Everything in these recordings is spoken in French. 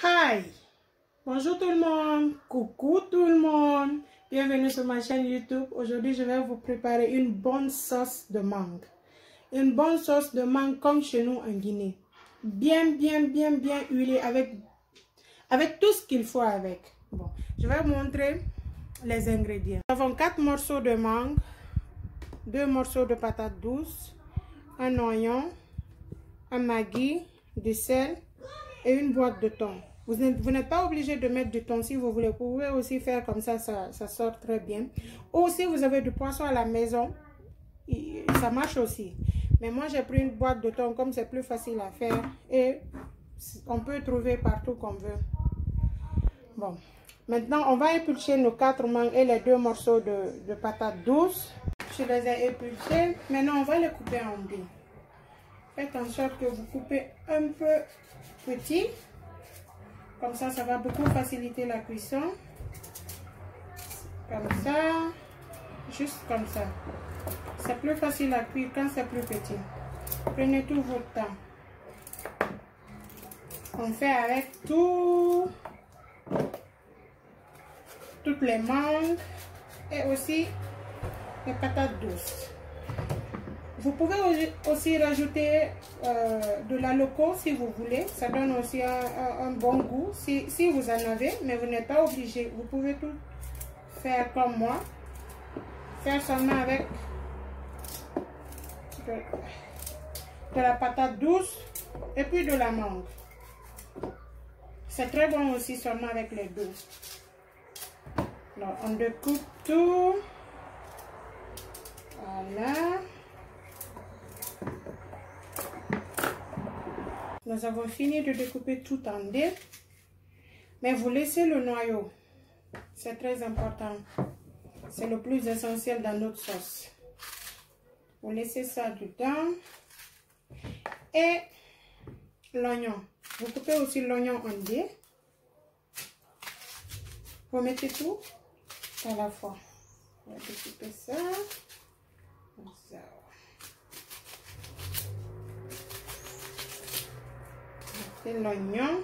Hi! Bonjour tout le monde! Coucou tout le monde! Bienvenue sur ma chaîne YouTube. Aujourd'hui, je vais vous préparer une bonne sauce de mangue. Une bonne sauce de mangue comme chez nous en Guinée. Bien huilée avec tout ce qu'il faut avec. Bon, je vais vous montrer les ingrédients. Nous avons 4 morceaux de mangue, 2 morceaux de patates douces, un oignon, un maggi, du sel et une boîte de thon. Vous n'êtes pas obligé de mettre du thon si vous voulez. Vous pouvez aussi faire comme ça, ça sort très bien. Ou si vous avez du poisson à la maison, ça marche aussi. Mais moi, j'ai pris une boîte de thon comme c'est plus facile à faire. Et on peut trouver partout qu'on veut. Bon. Maintenant, on va éplucher nos 4 mangues et les 2 morceaux de patates douces. Je les ai épluchés. Maintenant, on va les couper en dés. Faites en sorte que vous coupez un peu petit. Comme ça, ça va beaucoup faciliter la cuisson. Comme ça. Juste comme ça. C'est plus facile à cuire quand c'est plus petit. Prenez tout votre temps. On fait avec toutes les mangues et aussi les patates douces. Vous pouvez aussi rajouter de la loco si vous voulez. Ça donne aussi un bon goût si vous en avez, mais vous n'êtes pas obligé. Vous pouvez tout faire comme moi. Faire seulement avec de la patate douce et puis de la mangue. C'est très bon aussi seulement avec les deux. Alors, on découpe tout. Voilà. Nous avons fini de découper tout en dés. Mais vous laissez le noyau. C'est très important. C'est le plus essentiel dans notre sauce. Vous laissez ça dedans. Et l'oignon. Vous coupez aussi l'oignon en dés. Vous mettez tout à la fois. On va découper ça. Comme ça. Mettez l'oignon.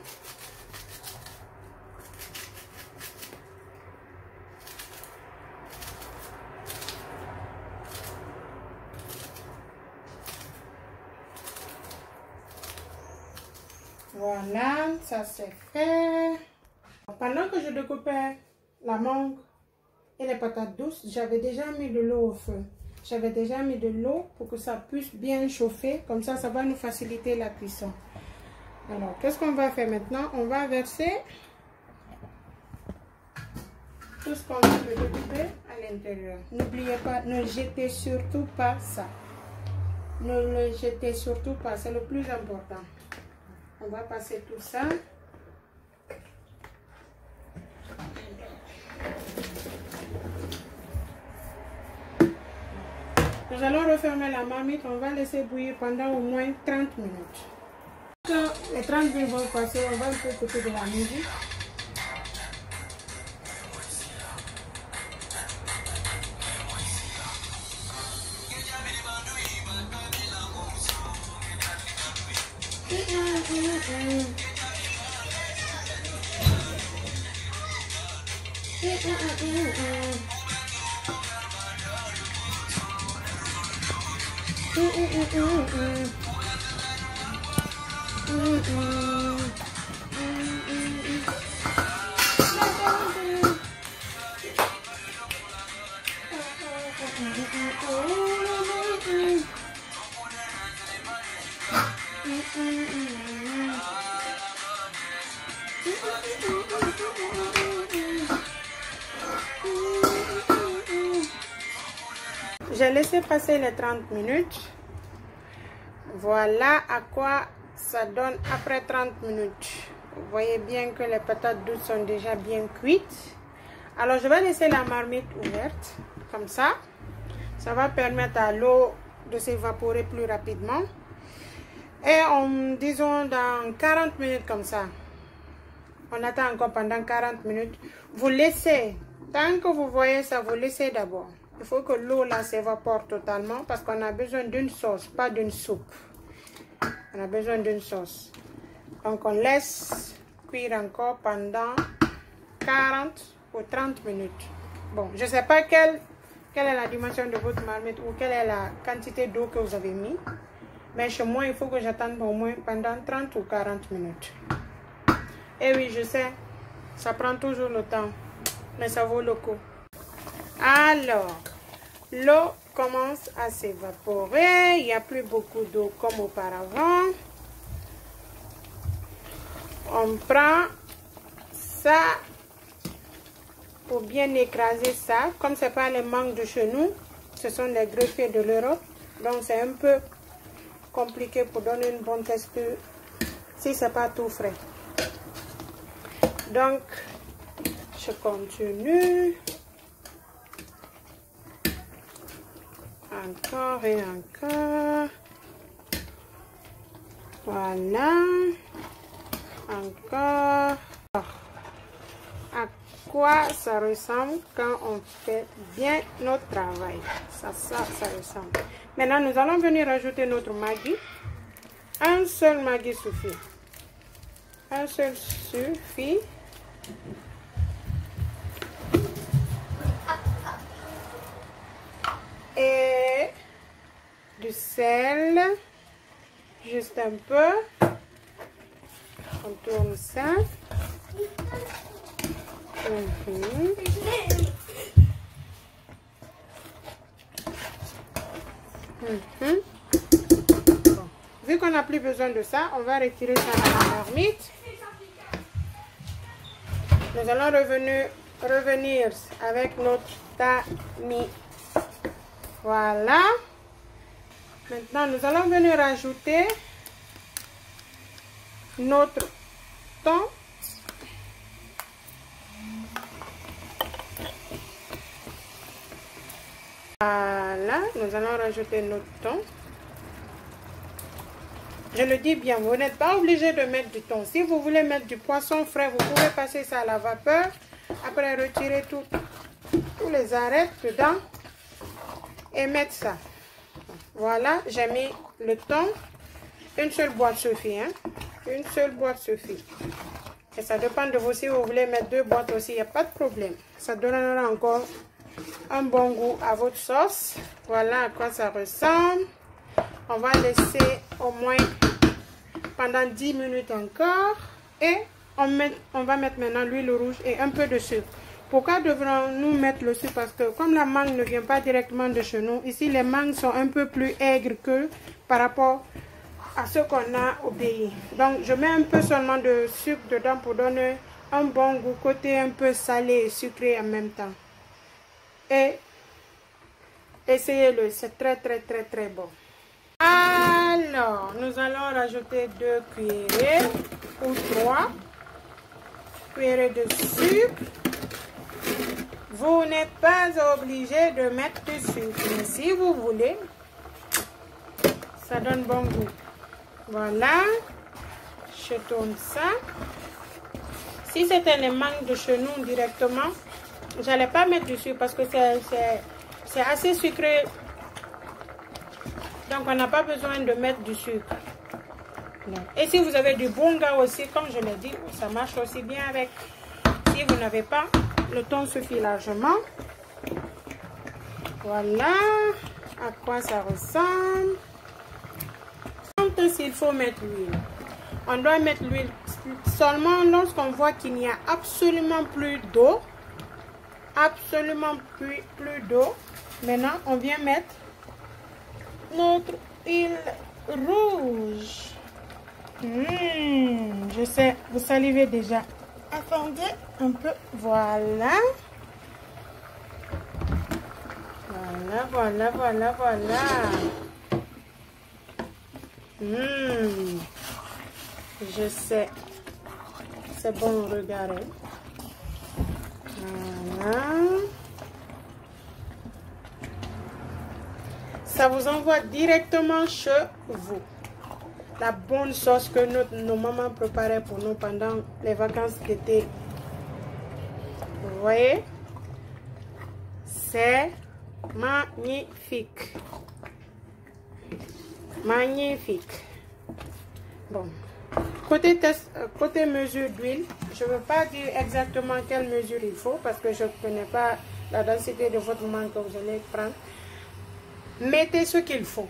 Voilà, ça c'est fait. Pendant que je découpais la mangue et les patates douces, j'avais déjà mis de l'eau au feu. J'avais déjà mis de l'eau pour que ça puisse bien chauffer. Comme ça, ça va nous faciliter la cuisson. Alors, qu'est-ce qu'on va faire maintenant? On va verser tout ce qu'on vient de découper à l'intérieur. N'oubliez pas, ne jetez surtout pas ça. Ne le jetez surtout pas, c'est le plus important. On va passer tout ça. Nous allons refermer la marmite. On va laisser bouillir pendant au moins 30 minutes. Quand les 30 minutes vont passer, on va un peu couper de la musique. J'ai laissé passer les 30 minutes. Voilà à quoi ça donne après 30 minutes. Vous voyez bien que les patates douces sont déjà bien cuites. Alors je vais laisser la marmite ouverte. Comme ça. Ça va permettre à l'eau de s'évaporer plus rapidement. Et disons dans 40 minutes comme ça. On attend encore pendant 40 minutes. Vous laissez, tant que vous voyez ça, vous laissez d'abord. Il faut que l'eau là s'évapore totalement parce qu'on a besoin d'une sauce, pas d'une soupe. On a besoin d'une sauce. Donc on laisse cuire encore pendant 40 ou 30 minutes. Bon, je ne sais pas quelle est la dimension de votre marmite ou quelle est la quantité d'eau que vous avez mis. Mais chez moi, il faut que j'attende au moins pendant 30 ou 40 minutes. Et oui, je sais, ça prend toujours le temps, mais ça vaut le coup. Alors, l'eau commence à s'évaporer. Il n'y a plus beaucoup d'eau comme auparavant. On prend ça pour bien écraser ça. Comme ce n'est pas les mangues de chez nous, ce sont les greffiers de l'Europe. Donc, c'est un peu compliqué pour donner une bonne texture si ce n'est pas tout frais. Donc, je continue. Encore et encore. Voilà. Encore. À quoi ça ressemble quand on fait bien notre travail? Ça ressemble. Maintenant, nous allons venir ajouter notre Maggi. Un seul Maggi suffit. Un seul suffit. Et du sel, juste un peu. On tourne ça. Bon. Vu qu'on n'a plus besoin de ça, on va retirer ça dans la marmite. Nous allons revenir avec notre tamis. Voilà. Maintenant, nous allons venir ajouter notre thon. Voilà, nous allons rajouter notre thon. Je le dis bien, vous n'êtes pas obligé de mettre du thon. Si vous voulez mettre du poisson frais, vous pouvez passer ça à la vapeur. Après, retirer tous les arêtes dedans et mettre ça. Voilà, j'ai mis le thon. Une seule boîte suffit, hein? Une seule boîte suffit. Et ça dépend de vous. Si vous voulez mettre 2 boîtes aussi, il n'y a pas de problème. Ça donnera encore un bon goût à votre sauce. Voilà à quoi ça ressemble. On va laisser au moins pendant 10 minutes encore. Et on va mettre maintenant l'huile rouge et un peu de sucre. Pourquoi devrons-nous mettre le sucre? Parce que comme la mangue ne vient pas directement de chez nous, ici les mangues sont un peu plus aigres que par rapport à ce qu'on a au pays. Donc je mets un peu seulement de sucre dedans pour donner un bon goût, côté un peu salé et sucré en même temps. Et essayez-le, c'est très bon. Alors, nous allons rajouter 2 cuillerées ou 3 cuillerées de sucre. Vous n'êtes pas obligé de mettre du sucre, mais si vous voulez, ça donne bon goût. Voilà, je tourne ça. Si c'était les mangues de chez nous directement, j'allais pas mettre du sucre parce que c'est assez sucré. Donc on n'a pas besoin de mettre du sucre. Et si vous avez du bonga aussi, comme je l'ai dit, ça marche aussi bien avec. Si vous n'avez pas, le thon suffit largement. Voilà à quoi ça ressemble. S'il faut mettre l'huile, on doit mettre l'huile seulement lorsqu'on voit qu'il n'y a absolument plus d'eau. Absolument plus d'eau. Maintenant, on vient mettre notre huile rouge. Je sais, vous salivez déjà. Attendez un peu. Voilà. Voilà. Je sais. C'est bon, regardez. Voilà. Ça vous envoie directement chez vous. La bonne sauce que nos mamans préparaient pour nous pendant les vacances d'été. Vous voyez? C'est magnifique. Magnifique. Bon. Côté mesure d'huile, je ne veux pas dire exactement quelle mesure il faut parce que je ne connais pas la densité de votre mangue que vous allez prendre. Mettez ce qu'il faut.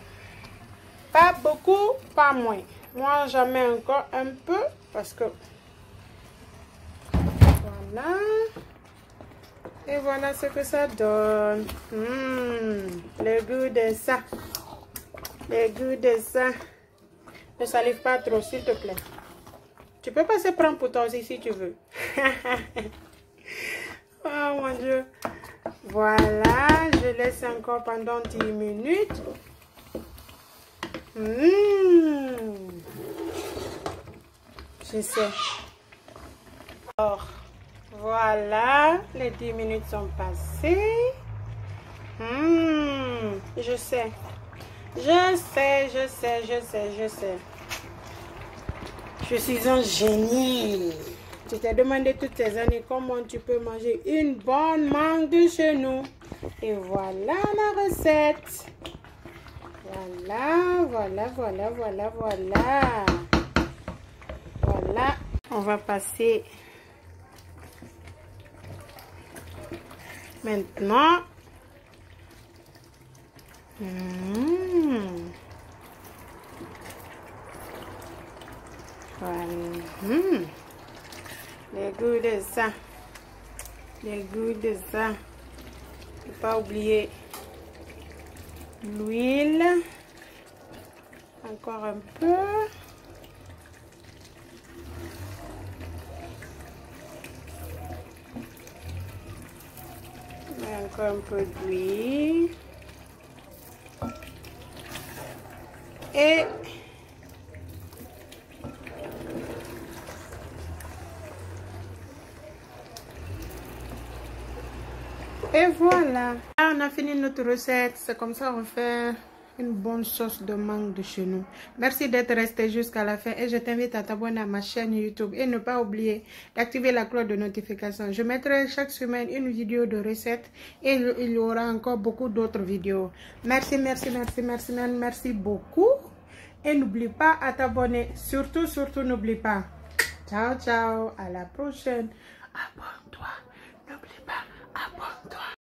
Pas beaucoup, pas moins. Moi, j'en mets encore un peu parce que... Voilà. Et voilà ce que ça donne. Le goût de ça. Le goût de ça. Ne salive pas trop, s'il te plaît. Tu peux passer prendre pour toi aussi si tu veux. Oh mon Dieu. Voilà, je laisse encore pendant 10 minutes. Je sais. Alors, voilà, les 10 minutes sont passées. Je sais. Je suis un génie. Tu t'es demandé toutes ces années comment tu peux manger une bonne mangue chez nous. Et voilà la recette. Voilà. Voilà. On va passer maintenant. Voilà. Le goût de ça. Le goût de ça. Il ne faut pas oublier l'huile. Encore un peu. Encore un peu d'huile. Et voilà. Là, on a fini notre recette. C'est comme ça on fait une bonne sauce de mangue de chez nous. Merci d'être resté jusqu'à la fin et je t'invite à t'abonner à ma chaîne YouTube et ne pas oublier d'activer la cloche de notification. Je mettrai chaque semaine une vidéo de recette et il y aura encore beaucoup d'autres vidéos. Merci beaucoup et n'oublie pas à t'abonner. Surtout n'oublie pas. Ciao, à la prochaine.